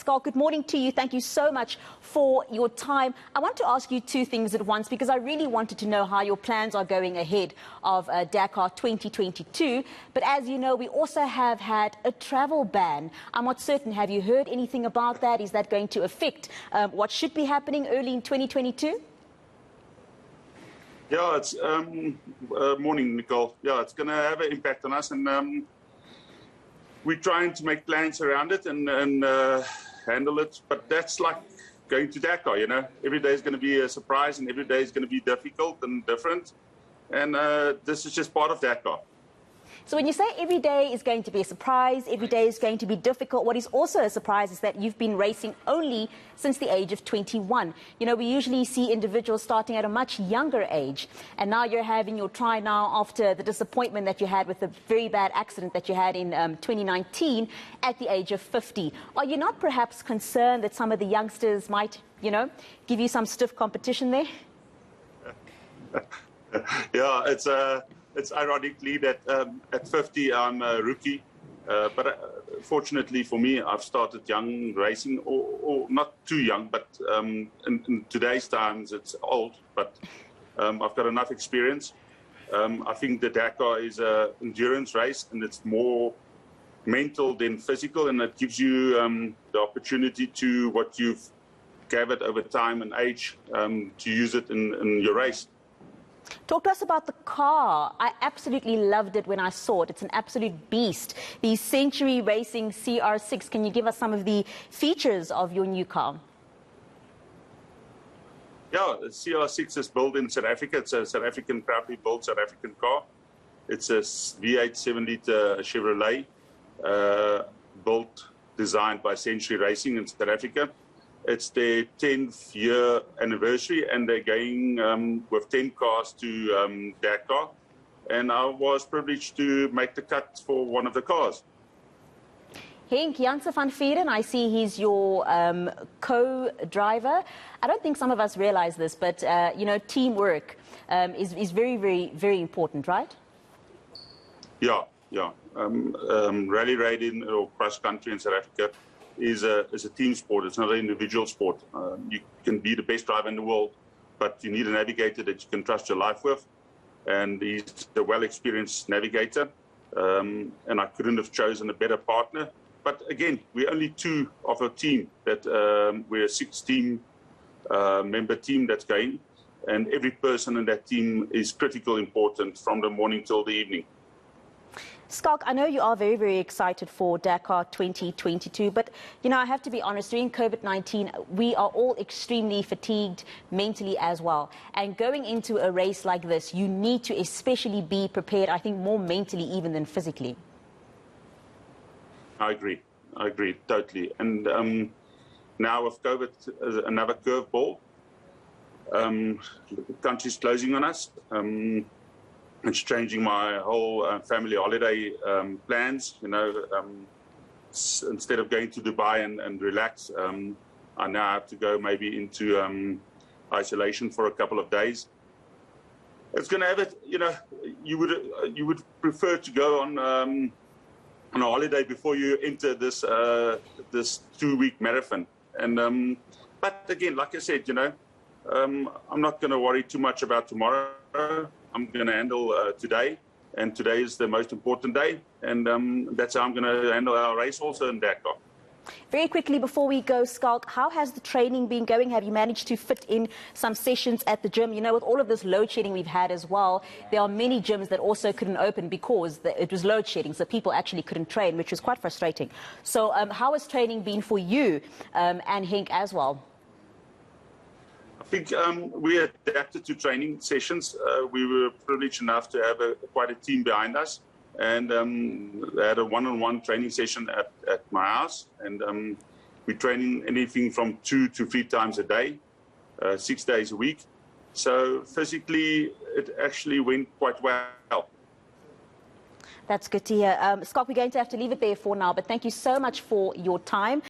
Schalk, good morning to you. Thank you so much for your time. I want to ask you two things at once because I really wanted to know how your plans are going ahead of Dakar 2022. But as you know, we also have had a travel ban. I'm not certain. Have you heard anything about that? Is that going to affect what should be happening early in 2022? Yeah, it's morning, Nicole. Yeah, it's going to have an impact on us, and we're trying to make plans around it and handle it. But that's like going to Dakar, you know. Every day is going to be a surprise, and every day is going to be difficult and different. And this is just part of Dakar. So when you say every day is going to be a surprise, every day is going to be difficult, what is also a surprise is that you've been racing only since the age of 21. You know, we usually see individuals starting at a much younger age, and now you're having your try now after the disappointment that you had with the very bad accident that you had in 2019 at the age of 50. Are you not perhaps concerned that some of the youngsters might, you know, give you some stiff competition there? Yeah, it's ironically that at 50 I'm a rookie, but fortunately for me, I've started young racing, or not too young, but in today's times it's old, but I've got enough experience. I think the Dakar is an endurance race, and it's more mental than physical, and it gives you the opportunity to what you've gathered over time and age to use it in your race. Talk to us about the car. I absolutely loved it when I saw it. It's an absolute beast. The Century Racing CR6. Can you give us some of the features of your new car? Yeah, the CR6 is built in South Africa. It's a South African, proudly built South African car. It's a V8 7-litre Chevrolet, built, designed by Century Racing in South Africa. It's their 10th year anniversary, and they're going with 10 cars to Dakar. And I was privileged to make the cut for one of the cars. Henk Janse van Vieren, I see he's your co-driver. I don't think some of us realize this, but you know, teamwork is very, very, very important, right? Yeah, yeah. Rally riding or cross country in South Africa is a team sport. It's not an individual sport. You can be the best driver in the world, but you need a navigator that you can trust your life with. And he's a well-experienced navigator, and I couldn't have chosen a better partner. But again, we're only two of a team. That we're a 16-member team that's going, and every person in that team is critical important from the morning till the evening. Schalk, I know you are very, very excited for Dakar 2022, but, you know, I have to be honest, during COVID-19, we are all extremely fatigued mentally as well. And going into a race like this, you need to especially be prepared, I think, more mentally even than physically. I agree totally. And now with COVID, another curveball. The country's closing on us. It's changing my whole family holiday plans. You know, instead of going to Dubai and relax, I now have to go maybe into isolation for a couple of days. It's going to have it. You know, you would prefer to go on a holiday before you enter this this 2-week marathon. And but again, like I said, you know, I'm not going to worry too much about tomorrow. I'm going to handle today, and today is the most important day, and that's how I'm going to handle our race also in Dakar. Very quickly before we go, Schalk, how has the training been going? Have you managed to fit in some sessions at the gym? You know, with all of this load shedding we've had as well, there are many gyms that also couldn't open because it was load shedding, so people actually couldn't train, which was quite frustrating. So how has training been for you and Henk as well? I think we adapted to training sessions. We were privileged enough to have quite a team behind us, and they had a one-on-one training session at my house, and we're training anything from 2 to 3 times a day, 6 days a week. So physically, it actually went quite well. That's good to hear. Schalk, we're going to have to leave it there for now, but thank you so much for your time.